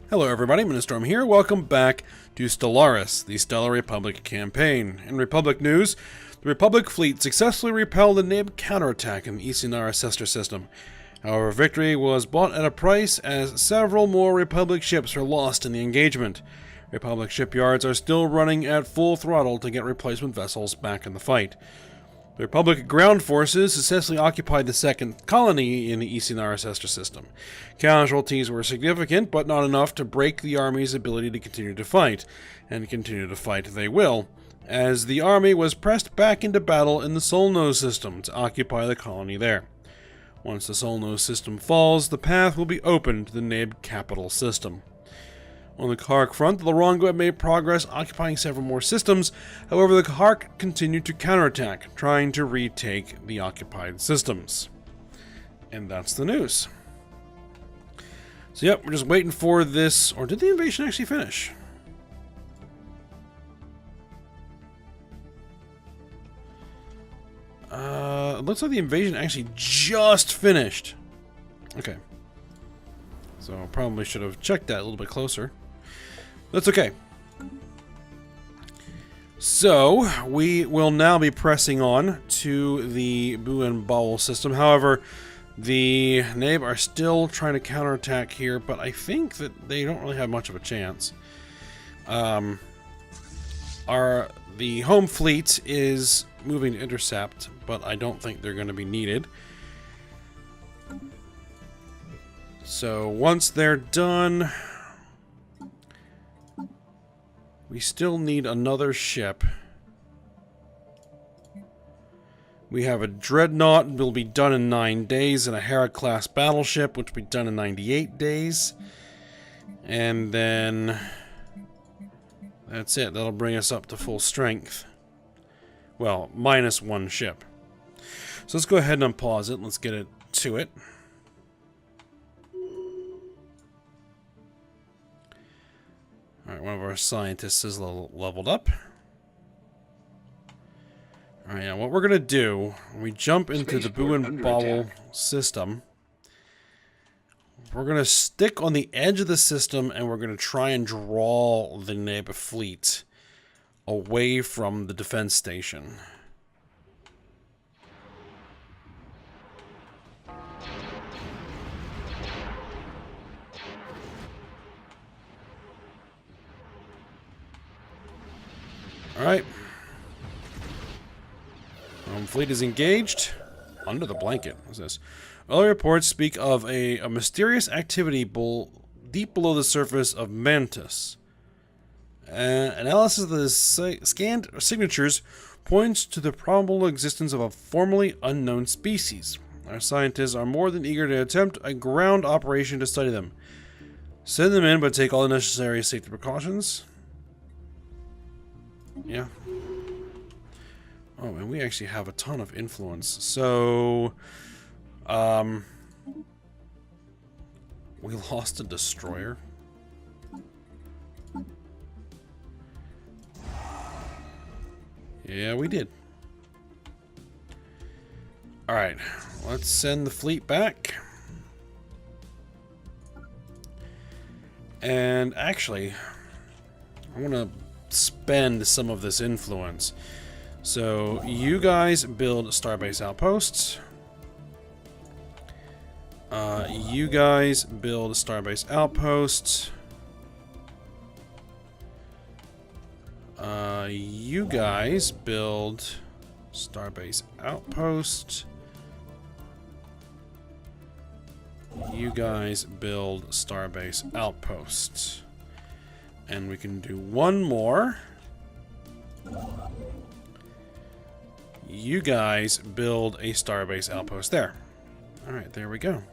Hello everybody, Ministorm here. Welcome back to Stellaris, the Stellar Republic campaign. In Republic news, the Republic fleet successfully repelled the Nib counterattack in the Isinara Sister system. However, victory was bought at a price as several more Republic ships were lost in the engagement. Republic shipyards are still running at full throttle to get replacement vessels back in the fight. The Republic ground forces successfully occupied the second colony in the Isinara Sister system. Casualties were significant, but not enough to break the army's ability to continue to fight, and continue to fight they will, as the army was pressed back into battle in the Solnos system to occupy the colony there. Once the Solnos system falls, the path will be open to the Nib capital system. On the Kark front, the Lorongo had made progress occupying several more systems. However, the Kark continued to counterattack, trying to retake the occupied systems. And that's the news. So yep, we're just waiting for this. Or did the invasion actually finish? It looks like the invasion actually just finished. Okay. So probably should have checked that a little bit closer. That's okay. So, we will now be pressing on to the Buen Bawul system. However, the Nib are still trying to counterattack here, but I think that they don't really have much of a chance. The home fleet is moving to intercept, but I don't think they're going to be needed. So, once they're done, we still need another ship. We have a Dreadnought, will be done in 9 days, and a Hera-class battleship, which will be done in 98 days. And then that's it. That'll bring us up to full strength. Well, minus 1 ship. So let's go ahead and unpause it. Let's get it to it. Alright, one of our scientists is leveled up. Alright, now what we're going to do, when we jump into the Buen Bawul system, we're going to stick on the edge of the system and we're going to try and draw the Nib fleet away from the defense station. Alright. Fleet is engaged. Under the blanket. What's this? Early reports speak of a mysterious activity deep below the surface of Mantis. Analysis of the scanned signatures points to the probable existence of a formerly unknown species. Our scientists are more than eager to attempt a ground operation to study them. Send them in, but take all the necessary safety precautions. Yeah. Oh, and we actually have a ton of influence. So, we lost a destroyer. Yeah, we did. Alright, let's send the fleet back. And actually, I want to spend some of this influence. So you guys build starbase outposts. You guys build starbase outposts. You guys build starbase outpost. You guys build starbase outposts. And we can do one more. You guys build a starbase outpost there. Alright, there we go.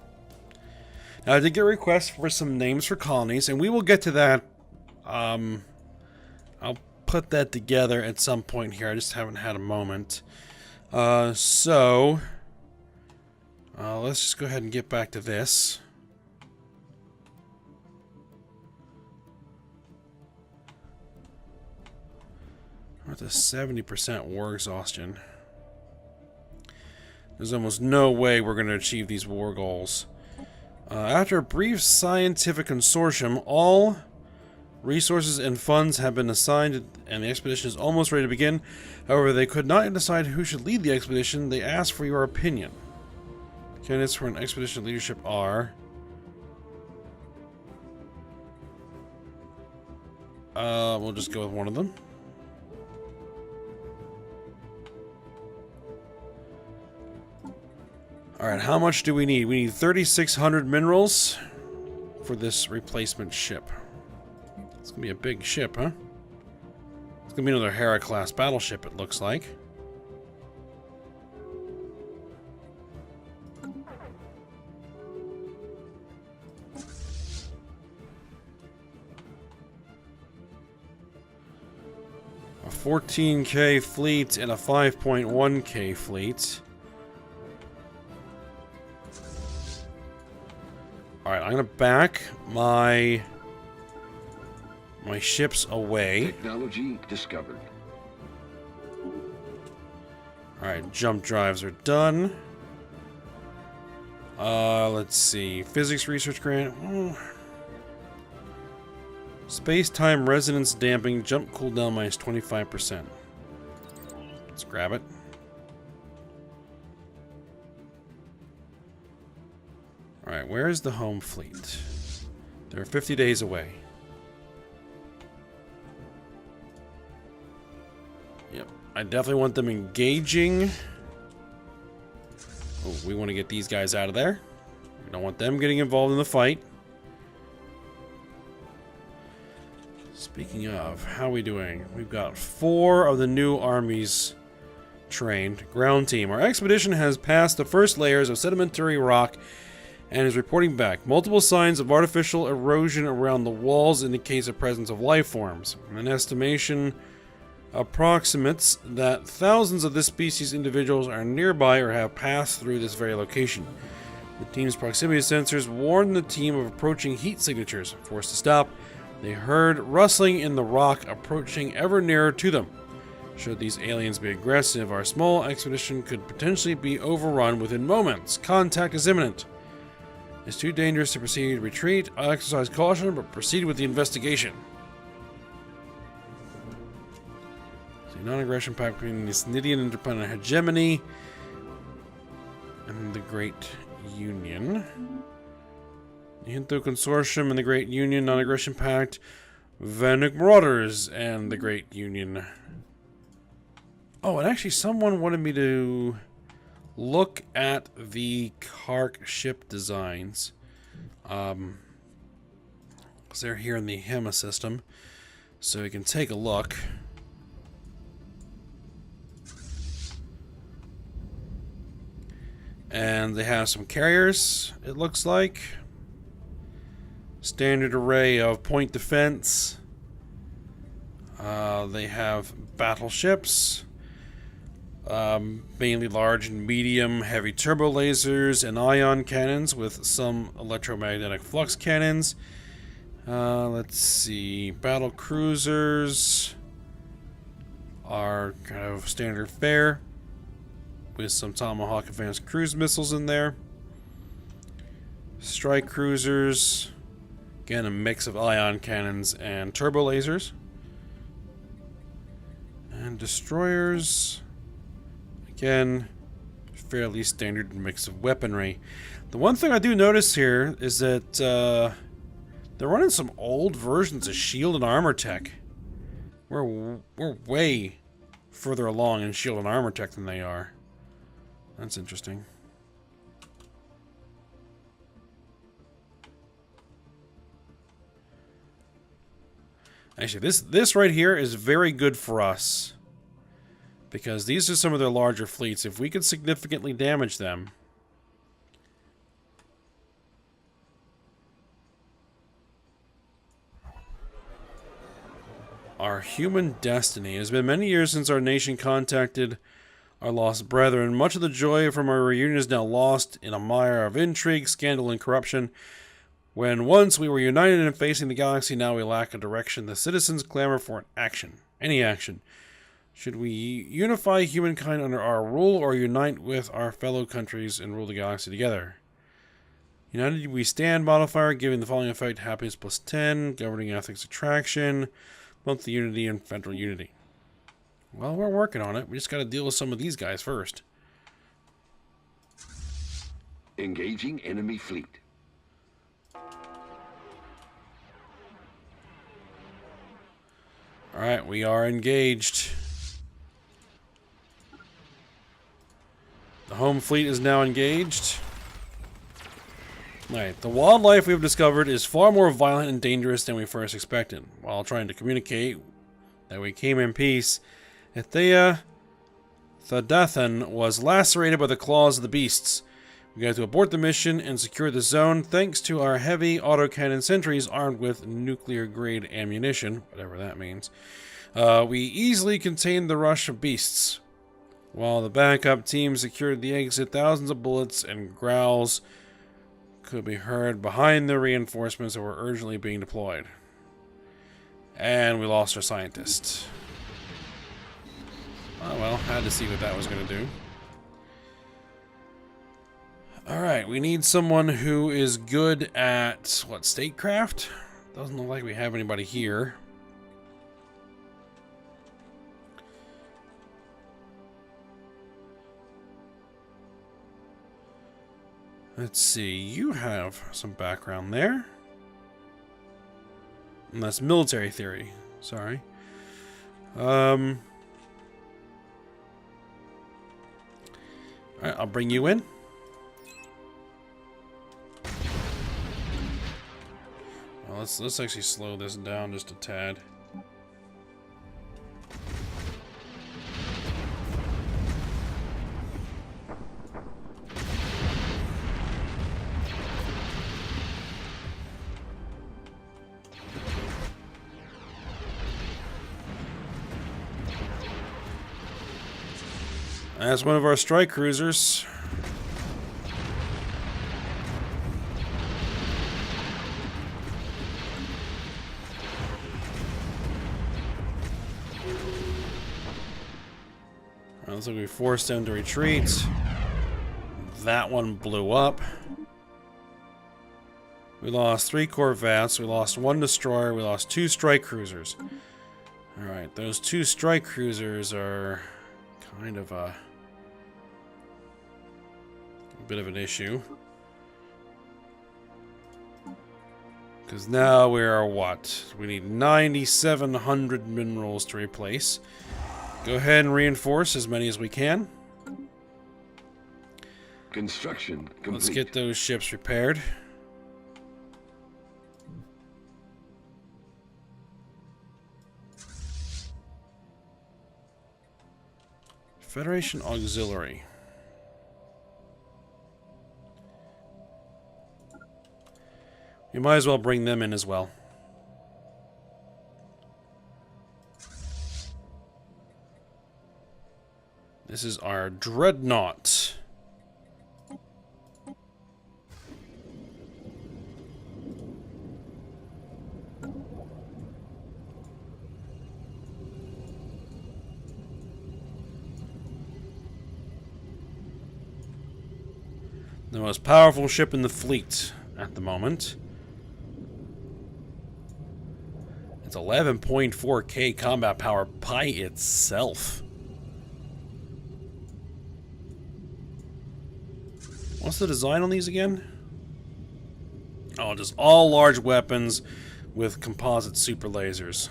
Now I did get requests for some names for colonies, and we will get to that. I'll put that together at some point here. I just haven't had a moment. Let's just go ahead and get back to this. We're at the 70% war exhaustion. There's almost no way we're going to achieve these war goals. After a brief scientific consortium, all resources and funds have been assigned and the expedition is almost ready to begin. However, they could not decide who should lead the expedition. They asked for your opinion. Candidates for an expedition leadership are... we'll just go with one of them. Alright, how much do we need? We need 3,600 minerals for this replacement ship. It's gonna be a big ship, huh? It's gonna be another Hera-class battleship, it looks like. A 14K fleet and a 5.1K fleet. Alright, I'm gonna back my ships away. Technology discovered. Alright, jump drives are done. Let's see. Physics research grant. Space-time resonance damping. Jump cooldown minus 25%. Let's grab it. Alright, where is the home fleet? They're 50 days away. Yep, I definitely want them engaging. Oh, we want to get these guys out of there. We don't want them getting involved in the fight. Speaking of, how are we doing? We've got 4 of the new armies trained. Ground team. Our expedition has passed the first layers of sedimentary rock and is reporting back. Multiple signs of artificial erosion around the walls indicates the presence of life forms. An estimation approximates that thousands of this species individuals are nearby or have passed through this very location. The team's proximity sensors warned the team of approaching heat signatures. Forced to stop, they heard rustling in the rock approaching ever nearer to them. Should these aliens be aggressive, our small expedition could potentially be overrun within moments. Contact is imminent. It's too dangerous to proceed. Retreat. I'll exercise caution, but proceed with the investigation. So, non-aggression pact between the Snidian Independent Hegemony and the Great Union. The Hinto Consortium and the Great Union, non-aggression pact. Vanek Marauders and the Great Union. Oh, and actually, someone wanted me to look at the Kark ship designs. Because they're here in the HEMA system. So we can take a look. And they have some carriers, it looks like. Standard array of point defense. They have battleships. Mainly large and medium heavy turbo lasers and ion cannons with some electromagnetic flux cannons. Let's see. Battle cruisers are kind of standard fare with some Tomahawk advanced cruise missiles in there. Strike cruisers, again a mix of ion cannons and turbo lasers. And destroyers, again, fairly standard mix of weaponry. The one thing I do notice here is that they're running some old versions of shield and armor tech. We're way further along in shield and armor tech than they are. That's interesting. Actually, this right here is very good for us. Because these are some of their larger fleets. If we could significantly damage them... Our human destiny. It has been many years since our nation contacted our lost brethren. Much of the joy from our reunion is now lost in a mire of intrigue, scandal, and corruption. When once we were united in facing the galaxy, now we lack a direction. The citizens clamor for an action. Any action. Should we unify humankind under our rule or unite with our fellow countries and rule the galaxy together? United we stand modifier, giving the following effect: happiness plus 10, governing ethics attraction, monthly unity, and federal unity. Well, we're working on it. We just got to deal with some of these guys first. Engaging enemy fleet. Alright, we are engaged. The home fleet is now engaged. Alright, the wildlife we've discovered is far more violent and dangerous than we first expected. While trying to communicate that we came in peace, Leviathan was lacerated by the claws of the beasts. We had to abort the mission and secure the zone thanks to our heavy autocannon sentries armed with nuclear-grade ammunition, whatever that means. We easily contained the rush of beasts. While the backup team secured the exit, thousands of bullets and growls could be heard behind the reinforcements that were urgently being deployed. And we lost our scientist. Oh well, had to see what that was going to do. Alright, we need someone who is good at, what, statecraft? Doesn't look like we have anybody here. Let's see, you have some background there. And that's military theory, sorry. Alright, I'll bring you in. Well, let's actually slow this down just a tad. That's one of our strike cruisers. Looks like we forced them to retreat. That one blew up. We lost 3 corvettes, we lost 1 destroyer, we lost 2 strike cruisers. Alright, those 2 strike cruisers are kind of a bit of an issue. Because now we are what? We need 9,700 minerals to replace. Go ahead and reinforce as many as we can. Construction complete. Let's get those ships repaired. Federation Auxiliary. We might as well bring them in as well. This is our dreadnought. The most powerful ship in the fleet at the moment. It's 11.4k combat power by itself. What's the design on these again? Oh, just all large weapons with composite super lasers.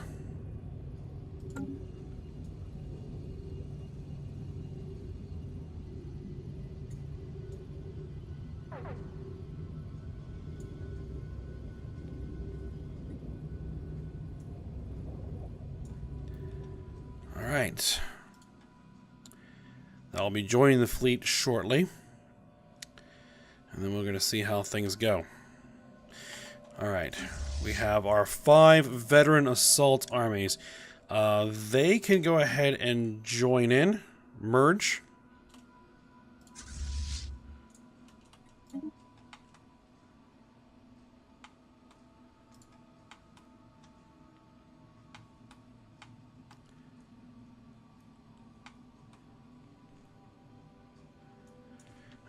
Alright. I'll be joining the fleet shortly. And then we're going to see how things go. Alright. We have our 5 veteran assault armies. They can go ahead and join in. Merge.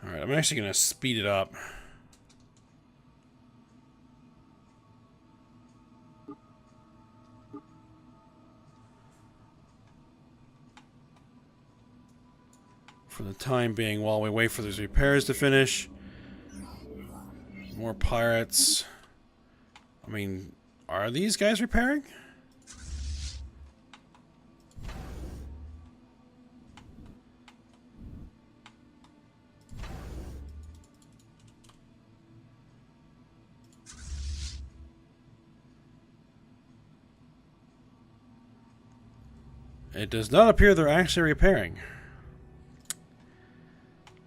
Alright, I'm actually going to speed it up. for the time being while we wait for these repairs to finish. More pirates. I mean, are these guys repairing? It does not appear they're actually repairing.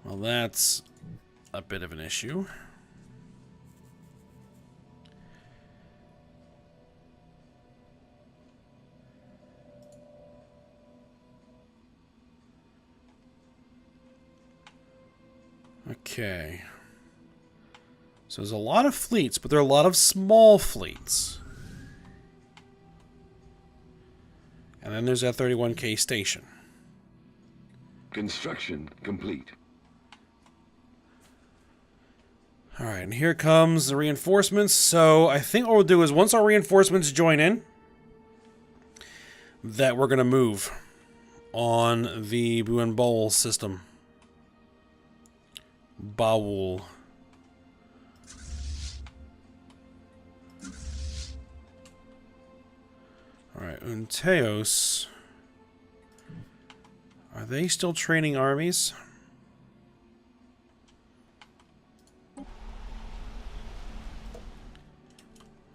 Well, that's a bit of an issue. Okay. So there's a lot of fleets, but there are a lot of small fleets. And then there's that 31K station. Construction complete. Alright, and here comes the reinforcements. So I think what we'll do is once our reinforcements join in, that we're going to move on the Buen Bawul system. Bawul. Alright, Unteos. Are they still training armies?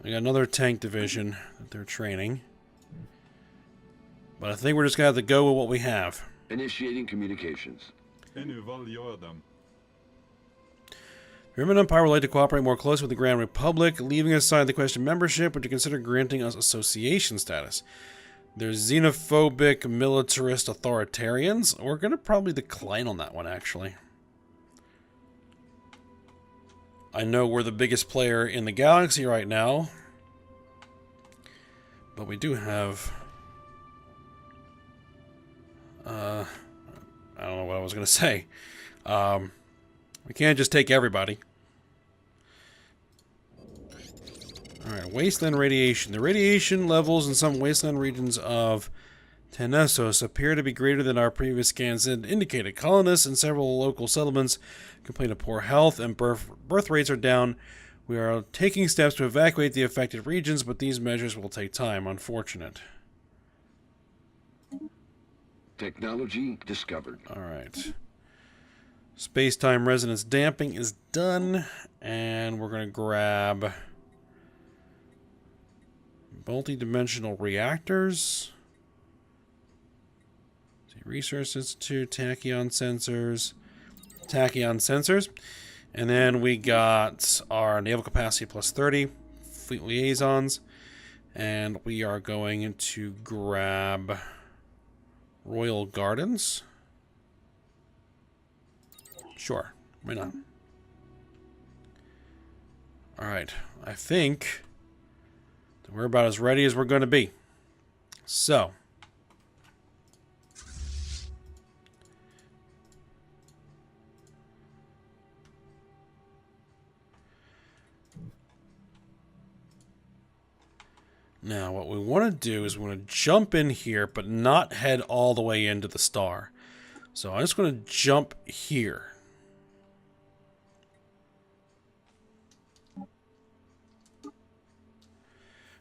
We got another tank division that they're training. But I think we're just going to have to go with what we have. Initiating communications. The Roman Empire would like to cooperate more closely with the Grand Republic, leaving aside the question of membership, but to consider granting us association status. They're xenophobic, militarist authoritarians. We're going to probably decline on that one, actually. I know we're the biggest player in the galaxy right now, but we do have... I don't know what I was going to say. We can't just take everybody. Alright, wasteland radiation. The radiation levels in some wasteland regions of Tenesos appear to be greater than our previous scans indicated. Colonists in several local settlements complain of poor health and birth rates are down. We are taking steps to evacuate the affected regions, but these measures will take time. Unfortunate. Technology discovered. Alright. Space-time resonance damping is done, and we're going to grab multi-dimensional reactors. Research Institute, tachyon sensors, and then we got our naval capacity plus 30, fleet liaisons, and we are going to grab Royal Gardens. Sure, why not? Alright, I think that we're about as ready as we're going to be. So, now what we want to do is we want to jump in here, but not head all the way into the star. So I'm just going to jump here.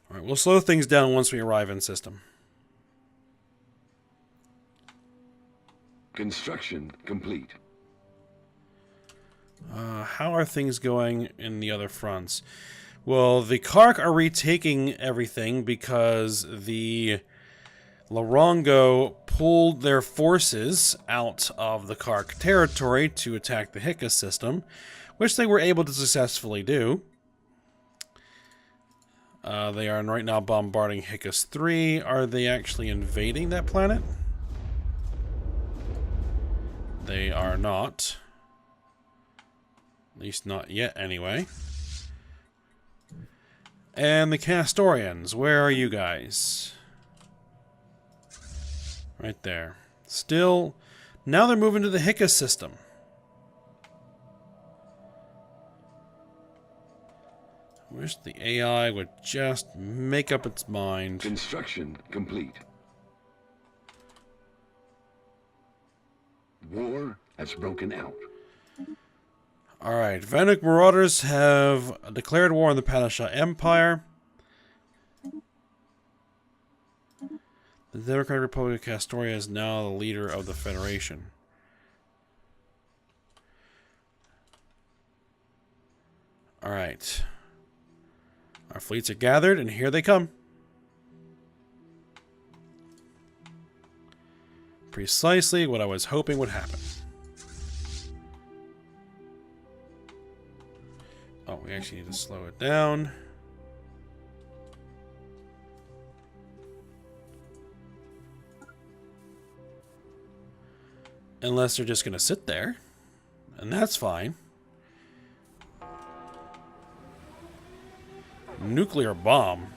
Alright, we'll slow things down once we arrive in system. Construction complete. How are things going in the other fronts? Well, the Kark are retaking everything because the Larongo pulled their forces out of the Kark territory to attack the Hicka system, which they were able to successfully do. They are right now bombarding Hickus 3. Are they actually invading that planet? They are not. At least not yet, anyway. And the Castorians, where are you guys? Right there. Still, now they're moving to the Hickus system. Wish the AI would just make up its mind. Construction complete. War has broken out. Alright, Vanek Marauders have declared war on the Padishah Empire. The Democratic Republic of Castoria is now the leader of the Federation. Alright. Our fleets are gathered, and here they come. Precisely what I was hoping would happen. Oh, we actually need to slow it down. Unless they're just going to sit there. And that's fine. Nuclear bomb.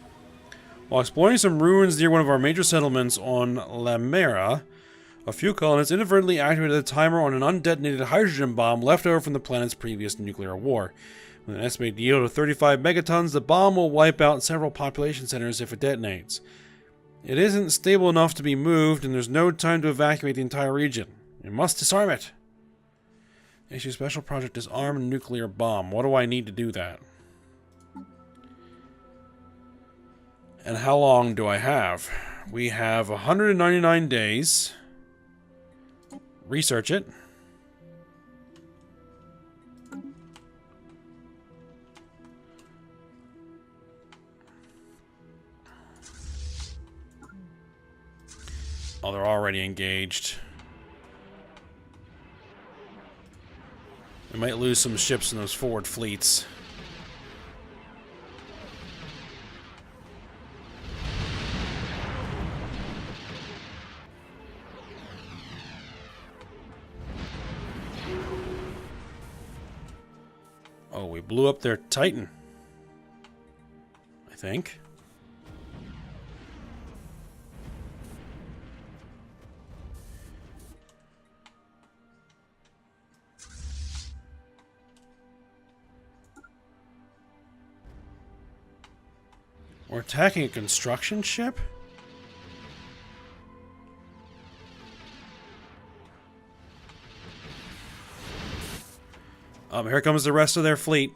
While exploring some ruins near one of our major settlements on Lamera, a few colonists inadvertently activated a timer on an undetonated hydrogen bomb left over from the planet's previous nuclear war. With an estimated yield of 35 megatons, the bomb will wipe out several population centers if it detonates. It isn't stable enough to be moved, and there's no time to evacuate the entire region. You must disarm it. Issue special project disarm nuclear bomb. What do I need to do that? And how long do I have? We have 199 days. Research it. Oh, they're already engaged. We might lose some ships in those forward fleets. Oh, we blew up their Titan. I think. We're attacking a construction ship? Here comes the rest of their fleet.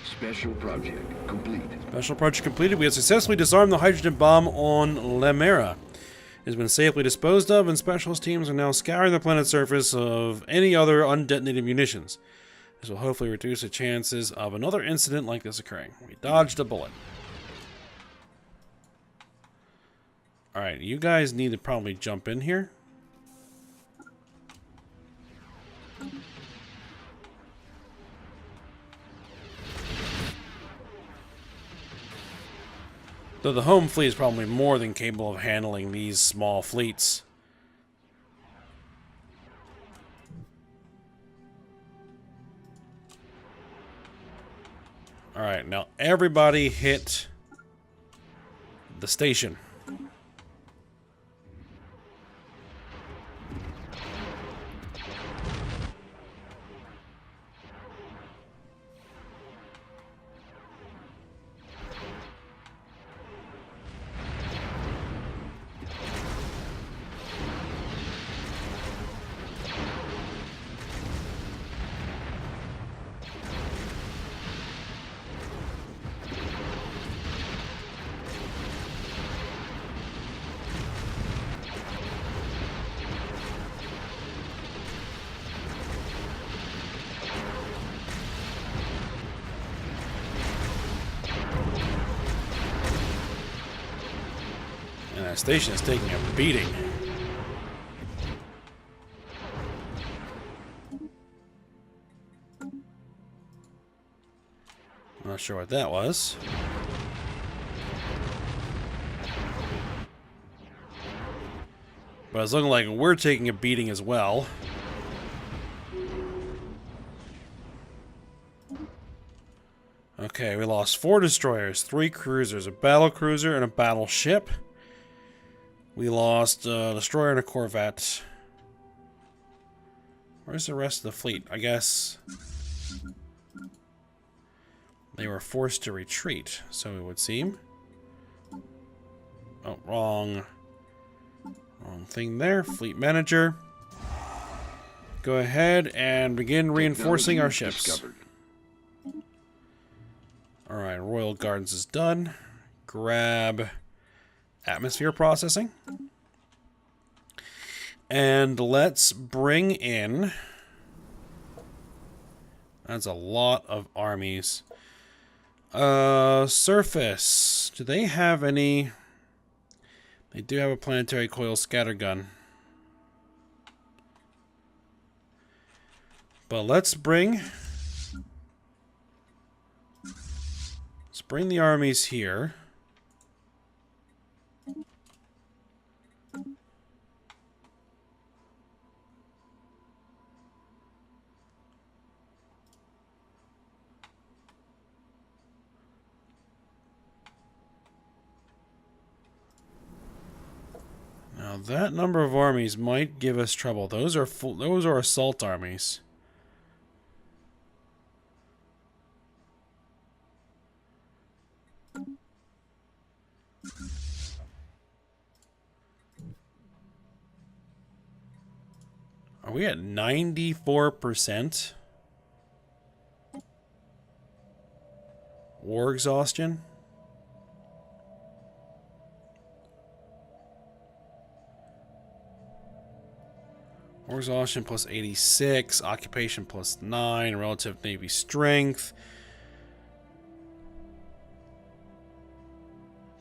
Special project complete. Special project completed. We have successfully disarmed the hydrogen bomb on Lamera. It has been safely disposed of, and specialist teams are now scouring the planet's surface of any other undetonated munitions. This will hopefully reduce the chances of another incident like this occurring. We dodged a bullet. Alright, you guys need to probably jump in here. Though the home fleet is probably more than capable of handling these small fleets. Alright, now everybody hit the station. And that station is taking a beating. I'm not sure what that was. But it's looking like we're taking a beating as well. Okay, we lost 4 destroyers, 3 cruisers, a battle cruiser, and a battleship. We lost a destroyer and a corvette. Where's the rest of the fleet? I guess they were forced to retreat, so it would seem. Oh, wrong. Wrong thing there. Fleet manager. Go ahead and begin reinforcing our ships. Discovered. Alright, Royal Gardens is done. Grab atmosphere processing. And let's bring in... That's a lot of armies. Surface. Do they have any... They do have a planetary coil scattergun. But let's bring the armies here. Now that number of armies might give us trouble. Those are assault armies. Are we at 94%? War exhaustion? War exhaustion plus 86, occupation plus 9, relative navy strength.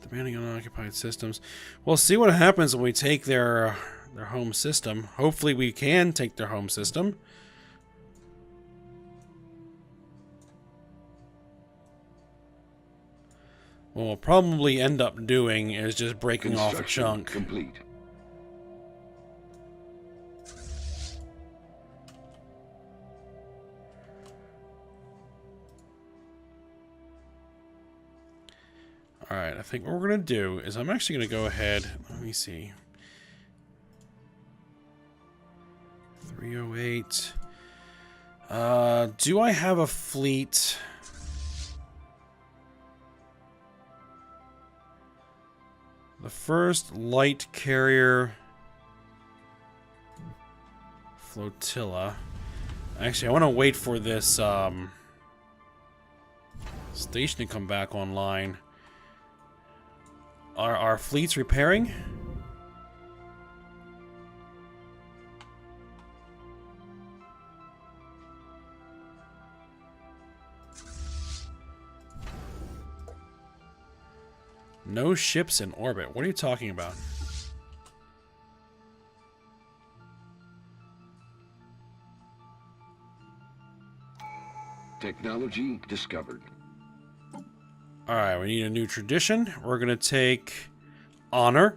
Demanding unoccupied systems. We'll see what happens when we take their home system. Hopefully we can take their home system. What we'll probably end up doing is just breaking off a chunk. Complete. Alright, I think what we're going to do is I'm actually going to go ahead. Let me see. 308. Do I have a fleet? The first light carrier flotilla. Actually, I want to wait for this station to come back online. Are our fleets repairing? No ships in orbit. What are you talking about? Technology discovered. Alright, we need a new tradition. We're going to take honor.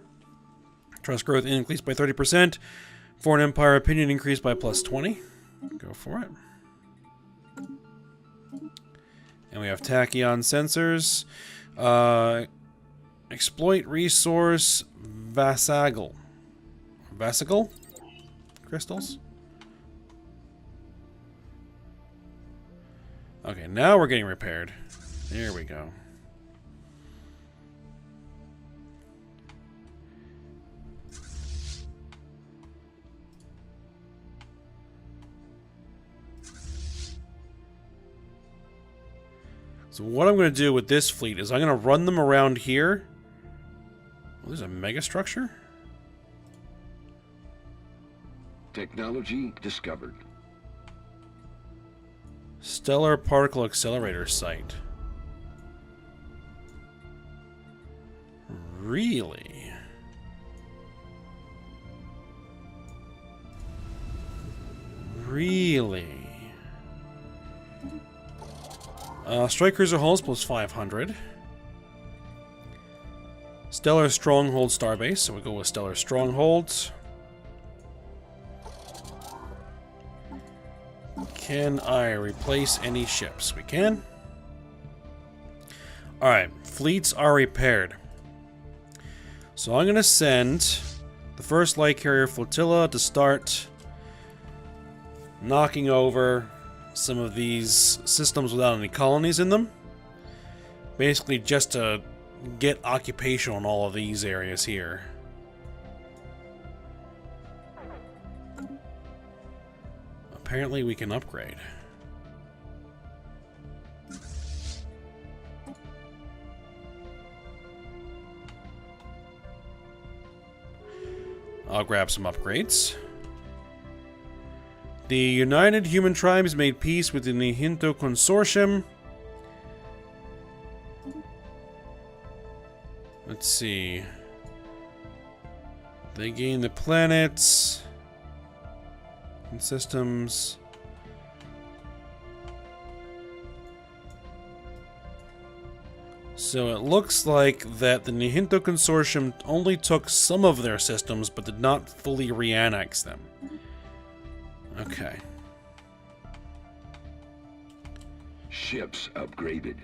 Trust growth increased by 30%. Foreign empire opinion increased by plus 20. Go for it. And we have tachyon sensors. Exploit resource Vasagal. Vasicle? Crystals? Okay, now we're getting repaired. There we go. So what I'm going to do with this fleet is I'm going to run them around here. Oh, there's a mega structure? Technology discovered. Stellar particle accelerator site. Really? Really? Strike cruiser hulls plus 500. Stellar Stronghold Starbase, so we go with Stellar Strongholds. Can I replace any ships? We can. Alright, fleets are repaired. So I'm going to send the first light carrier flotilla to start knocking over some of these systems without any colonies in them. Basically just to get occupation on all of these areas here. apparently we can upgrade. I'll grab some upgrades. The United Human Tribes made peace with the Nihinto Consortium. Let's see. They gain the planets and systems. So it looks like that the Nihinto Consortium only took some of their systems, but did not fully re-annex them. Okay. Ships upgraded.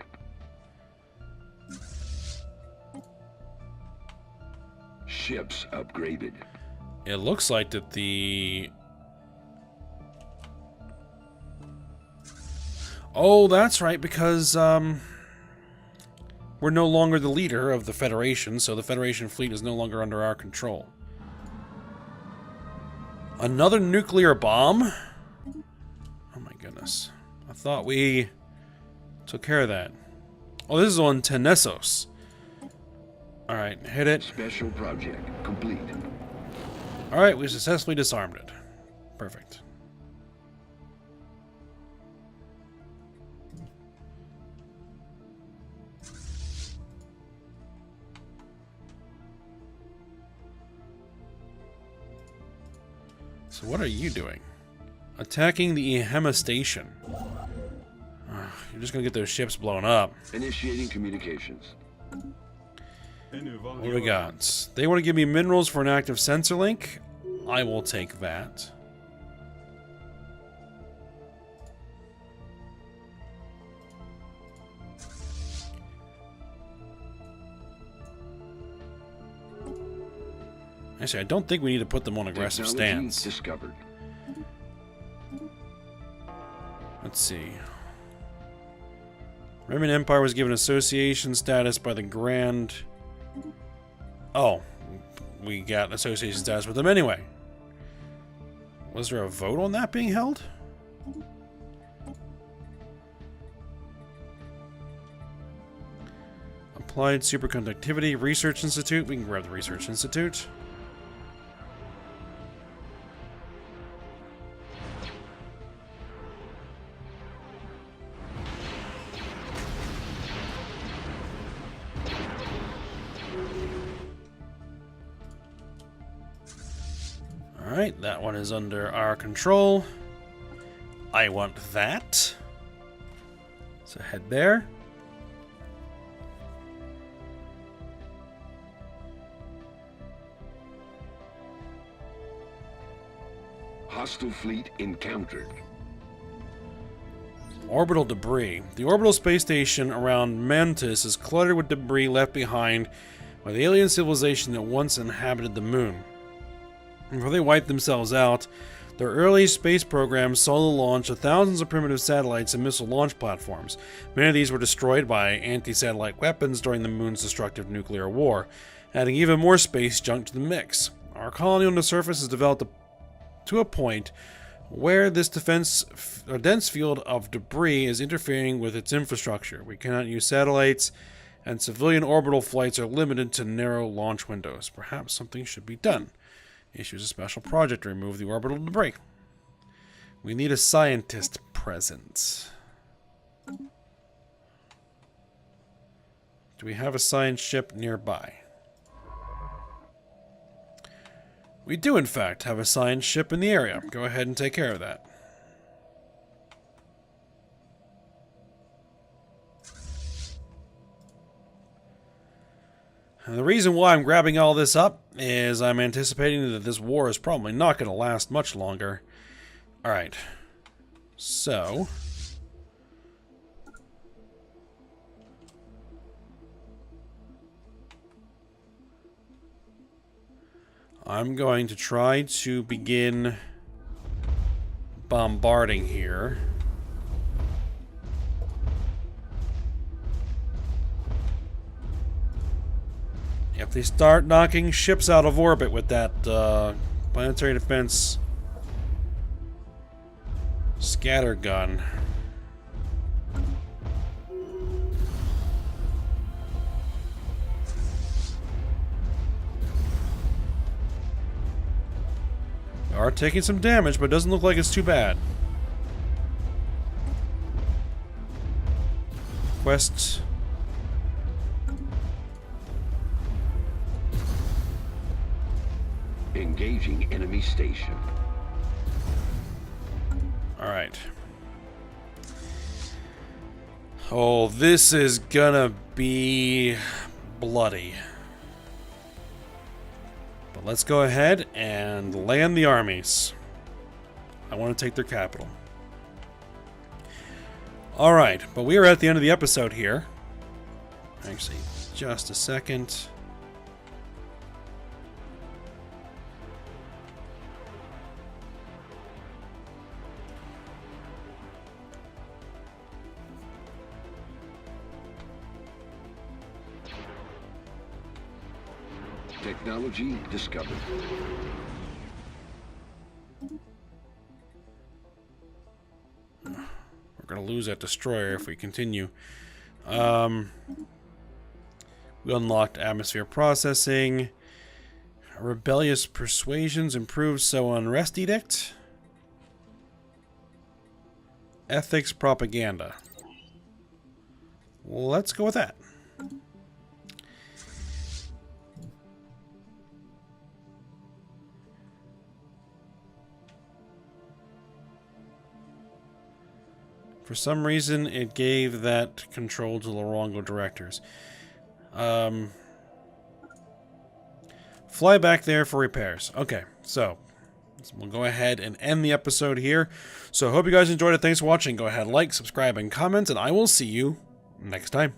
Ships upgraded. It looks like that the... Oh, that's right, because, we're no longer the leader of the Federation, so the Federation fleet is no longer under our control. Another nuclear bomb? Oh my goodness. I thought we took care of that. Oh, this is on Tenesos. Alright, hit it. Special project complete. Alright, we successfully disarmed it. Perfect. So what are you doing? Attacking the Ehema station. You're just gonna get those ships blown up. Initiating communications. What do we got? They want to give me minerals for an active sensor link. I will take that. Actually, I don't think we need to put them on aggressive stance. Discovered. Let's see. Remnant Empire was given association status by the Grand... Oh, we got association status with them anyway. Was there a vote on that being held? Applied Superconductivity Research Institute. We can grab the Research Institute. Alright, that one is under our control. I want that. So head there. Hostile fleet encountered. Orbital debris. The orbital space station around Mantis is cluttered with debris left behind by the alien civilization that once inhabited the moon. Before they wiped themselves out, their early space programs saw the launch of thousands of primitive satellites and missile launch platforms. Many of these were destroyed by anti-satellite weapons during the moon's destructive nuclear war, adding even more space junk to the mix. Our colony on the surface has developed to a point where this dense field of debris is interfering with its infrastructure. We cannot use satellites, and civilian orbital flights are limited to narrow launch windows. Perhaps something should be done. Issues a special project to remove the orbital debris. We need a scientist present. Do we have a science ship nearby? We do, in fact, have a science ship in the area. Go ahead and take care of that. And the reason why I'm grabbing all this up is I'm anticipating that this war is probably not going to last much longer. Alright. So... I'm going to try to begin bombarding here. If they start knocking ships out of orbit with that planetary defense Scattergun. We are taking some damage, but it doesn't look like it's too bad. Quest. Engaging enemy station. Alright. Oh, this is gonna be bloody. But let's go ahead and land the armies. I want to take their capital. Alright, but we are at the end of the episode here. Actually, just a second. Technology discovered. We're going to lose that destroyer if we continue. We unlocked atmosphere processing. Rebellious persuasions improved, so unrest edict. Ethics propaganda. Let's go with that. For some reason, it gave that control to the Lorongo directors. Fly back there for repairs. Okay, so we'll go ahead and end the episode here. So I hope you guys enjoyed it. Thanks for watching. Go ahead, like, subscribe, and comment, and I will see you next time.